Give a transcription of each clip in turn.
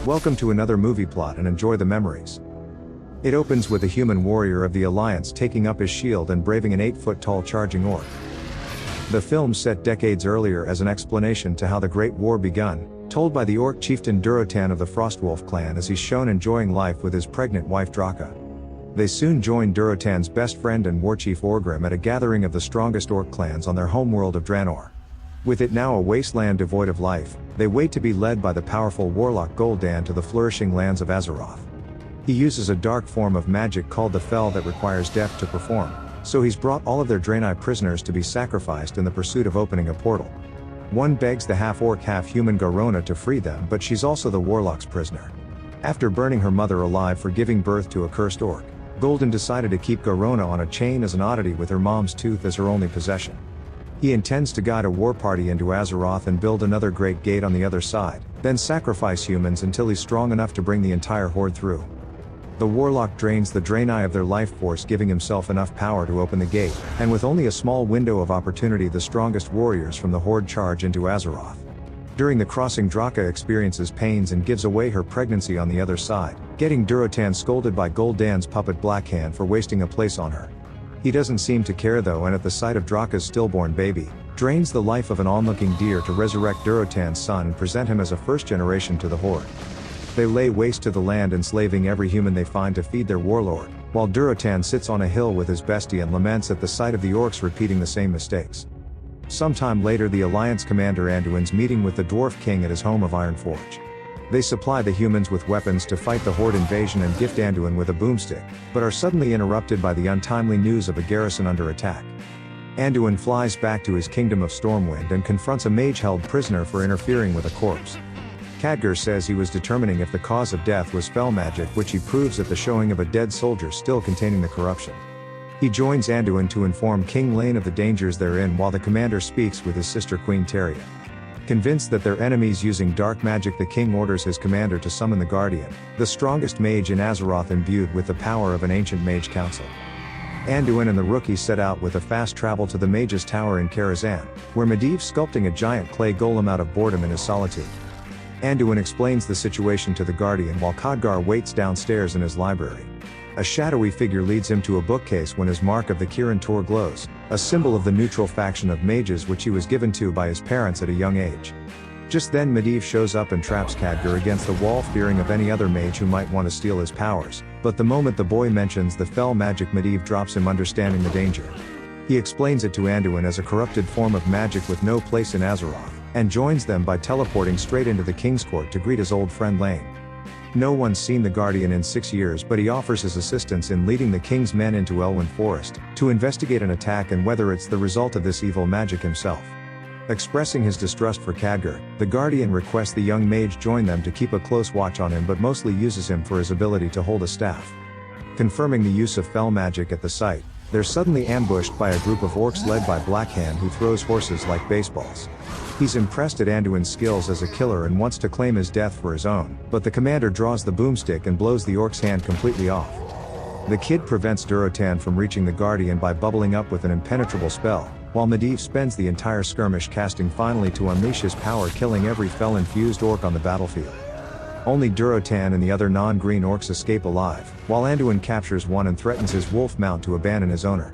Welcome to another movie plot and enjoy the memories. It opens with a human warrior of the Alliance taking up his shield and braving an 8-foot-tall charging orc. The film set decades earlier as an explanation to how the Great War begun, told by the orc chieftain Durotan of the Frostwolf clan as he's shown enjoying life with his pregnant wife Draka. They soon join Durotan's best friend and warchief Orgrim at a gathering of the strongest orc clans on their homeworld of Draenor. With it now a wasteland devoid of life, they wait to be led by the powerful Warlock Gul'dan to the flourishing lands of Azeroth. He uses a dark form of magic called the Fel that requires death to perform, so he's brought all of their Draenei prisoners to be sacrificed in the pursuit of opening a portal. One begs the half-orc half-human Garona to free them, but she's also the Warlock's prisoner. After burning her mother alive for giving birth to a cursed orc, Gul'dan decided to keep Garona on a chain as an oddity with her mom's tooth as her only possession. He intends to guide a war party into Azeroth and build another great gate on the other side, then sacrifice humans until he's strong enough to bring the entire horde through. The Warlock drains the Draenei of their life force, giving himself enough power to open the gate, and with only a small window of opportunity the strongest warriors from the horde charge into Azeroth. During the crossing, Draka experiences pains and gives away her pregnancy on the other side, getting Durotan scolded by Gul'dan's puppet Blackhand for wasting a place on her. He doesn't seem to care though, and at the sight of Draka's stillborn baby, drains the life of an onlooking deer to resurrect Durotan's son and present him as a first generation to the horde. They lay waste to the land, enslaving every human they find to feed their warlord, while Durotan sits on a hill with his bestie and laments at the sight of the orcs repeating the same mistakes. Sometime later, the Alliance commander Anduin's meeting with the Dwarf King at his home of Ironforge. They supply the humans with weapons to fight the horde invasion and gift Anduin with a boomstick, but are suddenly interrupted by the untimely news of a garrison under attack. Anduin flies back to his kingdom of Stormwind and confronts a mage held prisoner for interfering with a corpse. Khadgar says he was determining if the cause of death was fel magic, which he proves at the showing of a dead soldier still containing the corruption. He joins Anduin to inform King Lane of the dangers therein while the commander speaks with his sister Queen Teria. Convinced that they're enemies using dark magic, the king orders his commander to summon the Guardian, the strongest mage in Azeroth imbued with the power of an ancient mage council. Anduin and the rookie set out with a fast travel to the mage's tower in Karazhan, where Medivh's sculpting a giant clay golem out of boredom in his solitude. Anduin explains the situation to the Guardian while Khadgar waits downstairs in his library. A shadowy figure leads him to a bookcase when his mark of the Kirin Tor glows, a symbol of the neutral faction of mages which he was given to by his parents at a young age. Just then Medivh shows up and traps Khadgar against the wall, fearing of any other mage who might want to steal his powers, but the moment the boy mentions the fel magic, Medivh drops him, understanding the danger. He explains it to Anduin as a corrupted form of magic with no place in Azeroth, and joins them by teleporting straight into the King's Court to greet his old friend Lane. No one's seen the Guardian in 6 years, but he offers his assistance in leading the King's men into Elwyn Forest, to investigate an attack and whether it's the result of this evil magic himself. Expressing his distrust for Khadgar, the Guardian requests the young mage join them to keep a close watch on him, but mostly uses him for his ability to hold a staff. Confirming the use of fel magic at the site, they're suddenly ambushed by a group of orcs led by Blackhand, who throws horses like baseballs. He's impressed at Anduin's skills as a killer and wants to claim his death for his own, but the commander draws the boomstick and blows the orc's hand completely off. The kid prevents Durotan from reaching the Guardian by bubbling up with an impenetrable spell, while Medivh spends the entire skirmish casting finally to unleash his power, killing every fel-infused orc on the battlefield. Only Durotan and the other non-green orcs escape alive, while Anduin captures one and threatens his wolf mount to abandon his owner.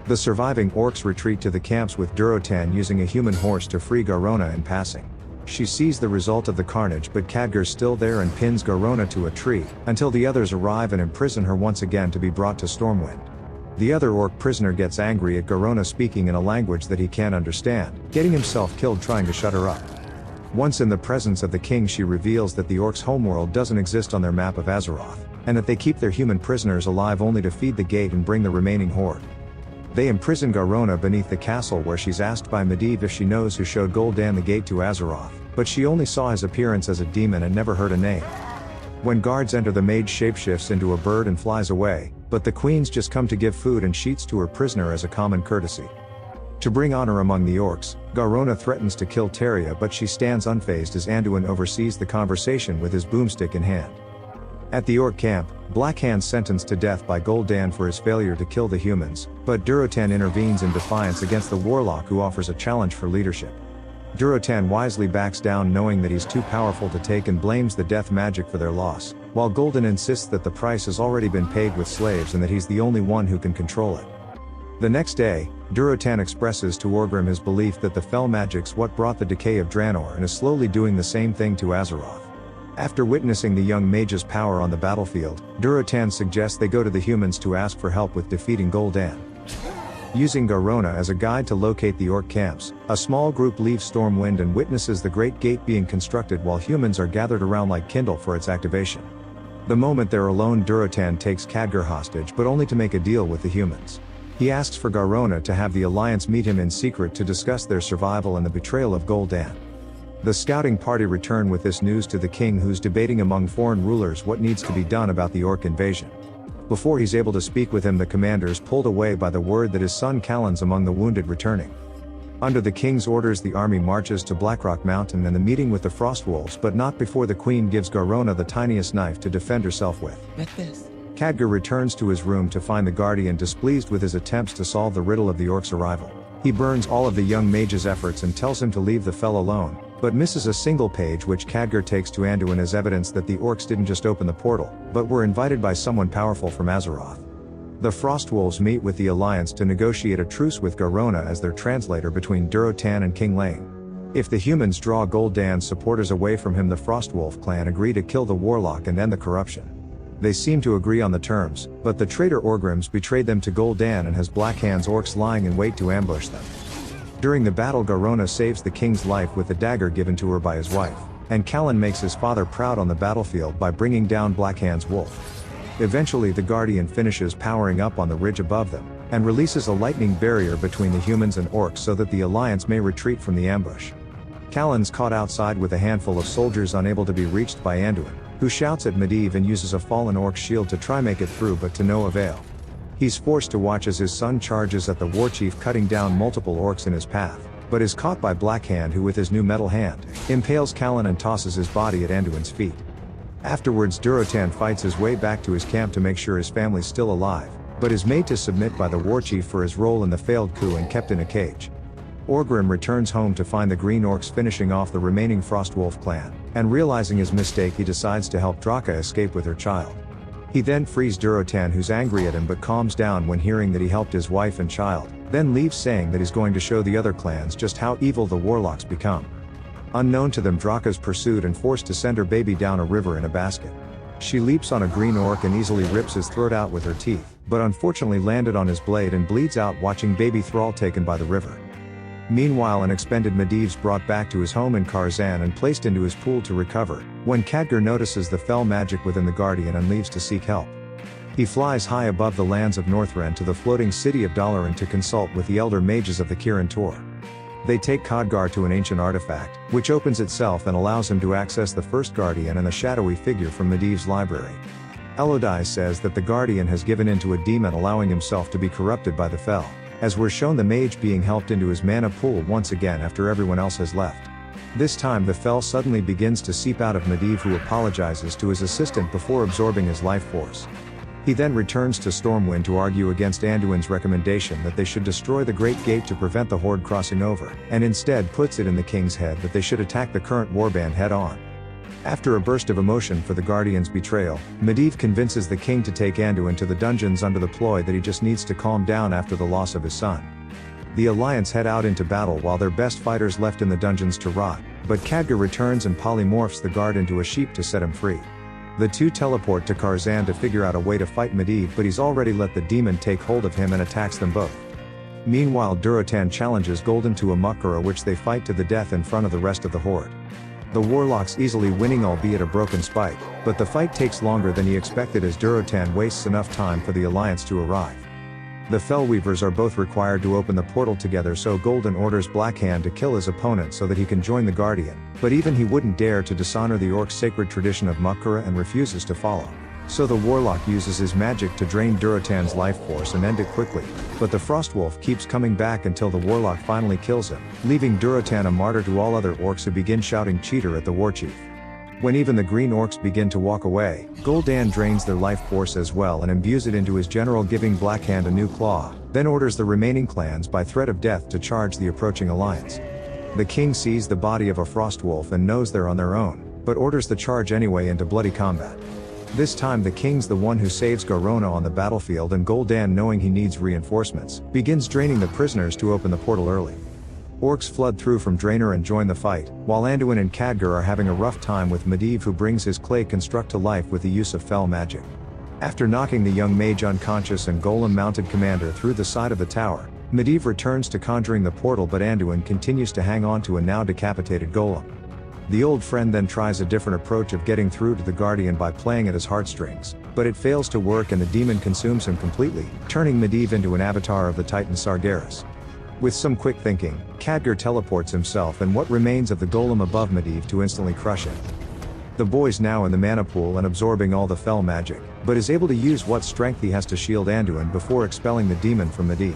The surviving orcs retreat to the camps with Durotan using a human horse to free Garona in passing. She sees the result of the carnage, but Khadgar's still there and pins Garona to a tree, until the others arrive and imprison her once again to be brought to Stormwind. The other orc prisoner gets angry at Garona speaking in a language that he can't understand, getting himself killed trying to shut her up. Once in the presence of the king, she reveals that the orcs' homeworld doesn't exist on their map of Azeroth, and that they keep their human prisoners alive only to feed the gate and bring the remaining horde. They imprison Garona beneath the castle, where she's asked by Medivh if she knows who showed Gul'dan the gate to Azeroth, but she only saw his appearance as a demon and never heard a name. When guards enter, the mage shapeshifts into a bird and flies away, but the queen's just come to give food and sheets to her prisoner as a common courtesy. To bring honor among the orcs, Garona threatens to kill Teria, but she stands unfazed as Anduin oversees the conversation with his boomstick in hand. At the orc camp, Blackhand's sentenced to death by Gul'dan for his failure to kill the humans, but Durotan intervenes in defiance against the Warlock, who offers a challenge for leadership. Durotan wisely backs down knowing that he's too powerful to take and blames the death magic for their loss, while Gul'dan insists that the price has already been paid with slaves and that he's the only one who can control it. The next day, Durotan expresses to Orgrim his belief that the fell magic's what brought the decay of Draenor and is slowly doing the same thing to Azeroth. After witnessing the young mage's power on the battlefield, Durotan suggests they go to the humans to ask for help with defeating Gul'dan. Using Garona as a guide to locate the Orc camps, a small group leaves Stormwind and witnesses the Great Gate being constructed while humans are gathered around like Kindle for its activation. The moment they're alone, Durotan takes Khadgar hostage, but only to make a deal with the humans. He asks for Garona to have the Alliance meet him in secret to discuss their survival and the betrayal of Gul'dan. The scouting party return with this news to the king, who's debating among foreign rulers what needs to be done about the Orc invasion. Before he's able to speak with him, the commander's pulled away by the word that his son Callan's among the wounded returning. Under the king's orders, the army marches to Blackrock Mountain and the meeting with the Frostwolves, but not before the queen gives Garona the tiniest knife to defend herself with. Khadgar returns to his room to find the Guardian displeased with his attempts to solve the riddle of the Orcs' arrival. He burns all of the young mage's efforts and tells him to leave the fell alone, but misses a single page which Khadgar takes to Anduin as evidence that the Orcs didn't just open the portal, but were invited by someone powerful from Azeroth. The Frostwolves meet with the Alliance to negotiate a truce with Garona as their translator between Durotan and King Lane. If the humans draw Gul'dan's supporters away from him, the Frostwolf clan agree to kill the Warlock and end the corruption. They seem to agree on the terms, but the traitor Orgrim's betrayed them to Gul'dan and has Blackhand's Orcs lying in wait to ambush them. During the battle, Garona saves the king's life with the dagger given to her by his wife, and Callan makes his father proud on the battlefield by bringing down Blackhand's wolf. Eventually the Guardian finishes powering up on the ridge above them, and releases a lightning barrier between the humans and Orcs so that the Alliance may retreat from the ambush. Callan's caught outside with a handful of soldiers unable to be reached by Anduin, who shouts at Medivh and uses a fallen Orc shield to try make it through, but to no avail. He's forced to watch as his son charges at the warchief, cutting down multiple Orcs in his path, but is caught by Blackhand, who with his new metal hand, impales Callan and tosses his body at Anduin's feet. Afterwards, Durotan fights his way back to his camp to make sure his family's still alive, but is made to submit by the warchief for his role in the failed coup and kept in a cage. Orgrim returns home to find the Green Orcs finishing off the remaining Frostwolf clan, and realizing his mistake, he decides to help Draka escape with her child. He then frees Durotan, who's angry at him but calms down when hearing that he helped his wife and child, then leaves saying that he's going to show the other clans just how evil the Warlocks become. Unknown to them, Draka's pursued and forced to send her baby down a river in a basket. She leaps on a Green Orc and easily rips his throat out with her teeth, but unfortunately landed on his blade and bleeds out watching baby Thrall taken by the river. Meanwhile, an expended Medivh's brought back to his home in Karzhan and placed into his pool to recover, when Khadgar notices the fell magic within the Guardian and leaves to seek help. He flies high above the lands of Northrend to the floating city of Dalaran to consult with the elder mages of the Kirin Tor. They take Khadgar to an ancient artifact, which opens itself and allows him to access the first Guardian and the shadowy figure from Medivh's library. Elodai says that the Guardian has given in to a demon, allowing himself to be corrupted by the fell, as we're shown the mage being helped into his mana pool once again after everyone else has left. This time the fell suddenly begins to seep out of Medivh, who apologizes to his assistant before absorbing his life force. He then returns to Stormwind to argue against Anduin's recommendation that they should destroy the Great Gate to prevent the Horde crossing over, and instead puts it in the king's head that they should attack the current warband head-on. After a burst of emotion for the Guardian's betrayal, Medivh convinces the king to take Anduin to the dungeons under the ploy that he just needs to calm down after the loss of his son. The Alliance head out into battle while their best fighters left in the dungeons to rot, but Khadgar returns and polymorphs the guard into a sheep to set him free. The two teleport to Karzhan to figure out a way to fight Medivh, but he's already let the demon take hold of him and attacks them both. Meanwhile, Durotan challenges Gul'dan to a muckra, which they fight to the death in front of the rest of the Horde. The Warlocks easily winning, albeit a broken spike, but the fight takes longer than he expected as Durotan wastes enough time for the Alliance to arrive. The Fellweavers are both required to open the portal together, so Gul'dan orders Blackhand to kill his opponent so that he can join the Guardian, but even he wouldn't dare to dishonor the Orcs' sacred tradition of Muckra and refuses to follow. So the Warlock uses his magic to drain Durotan's life force and end it quickly, but the Frostwolf keeps coming back until the Warlock finally kills him, leaving Durotan a martyr to all other Orcs, who begin shouting cheater at the warchief. When even the Green Orcs begin to walk away, Gul'dan drains their life force as well and imbues it into his general, giving Blackhand a new claw, then orders the remaining clans by threat of death to charge the approaching Alliance. The king sees the body of a frostwolf and knows they're on their own, but orders the charge anyway into bloody combat. This time the king's the one who saves Garona on the battlefield, and Gul'dan, knowing he needs reinforcements, begins draining the prisoners to open the portal early. Orcs flood through from Draenor and join the fight, while Anduin and Khadgar are having a rough time with Medivh, who brings his clay construct to life with the use of fell magic. After knocking the young mage unconscious and golem-mounted commander through the side of the tower, Medivh returns to conjuring the portal, but Anduin continues to hang on to a now decapitated golem. The old friend then tries a different approach of getting through to the Guardian by playing at his heartstrings, but it fails to work and the demon consumes him completely, turning Medivh into an avatar of the Titan Sargeras. With some quick thinking, Khadgar teleports himself and what remains of the golem above Medivh to instantly crush it. The boy's now in the mana pool and absorbing all the fell magic, but is able to use what strength he has to shield Anduin before expelling the demon from Medivh.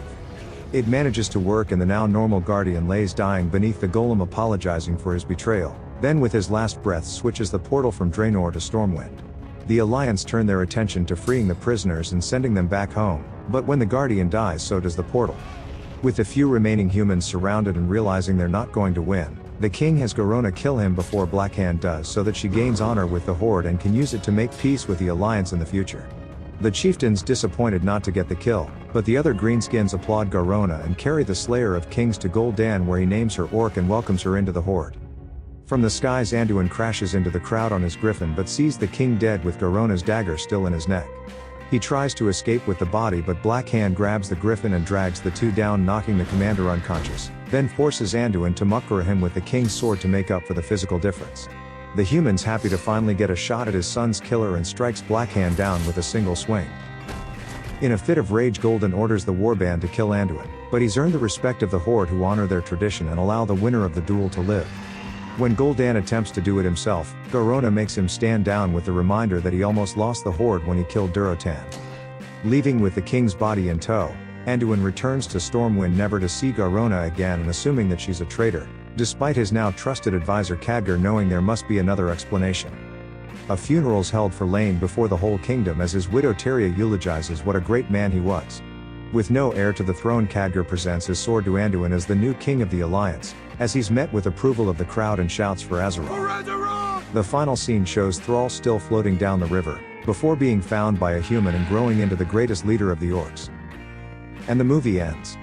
It manages to work and the now normal Guardian lays dying beneath the golem, apologizing for his betrayal, then with his last breath switches the portal from Draenor to Stormwind. The Alliance turn their attention to freeing the prisoners and sending them back home, but when the Guardian dies, so does the portal. With the few remaining humans surrounded and realizing they're not going to win, the king has Garona kill him before Blackhand does, so that she gains honor with the Horde and can use it to make peace with the Alliance in the future. The chieftains disappointed not to get the kill, but the other greenskins applaud Garona and carry the Slayer of Kings to Gul'dan, where he names her Orc and welcomes her into the Horde. From the skies, Anduin crashes into the crowd on his griffin but sees the king dead with Garona's dagger still in his neck. He tries to escape with the body, but Blackhand grabs the griffin and drags the two down, knocking the commander unconscious, then forces Anduin to muckra him with the king's sword to make up for the physical difference. The human's happy to finally get a shot at his son's killer and strikes Blackhand down with a single swing. In a fit of rage, Gul'dan orders the warband to kill Anduin, but he's earned the respect of the Horde, who honor their tradition and allow the winner of the duel to live. When Gul'dan attempts to do it himself, Garona makes him stand down with the reminder that he almost lost the Horde when he killed Durotan. Leaving with the king's body in tow, Anduin returns to Stormwind, never to see Garona again and assuming that she's a traitor, despite his now trusted advisor Khadgar knowing there must be another explanation. A funeral's held for Lane before the whole kingdom as his widow Teria eulogizes what a great man he was. With no heir to the throne, Khadgar presents his sword to Anduin as the new king of the Alliance, as he's met with approval of the crowd and shouts for Azeroth. The final scene shows Thrall still floating down the river, before being found by a human and growing into the greatest leader of the Orcs. And the movie ends.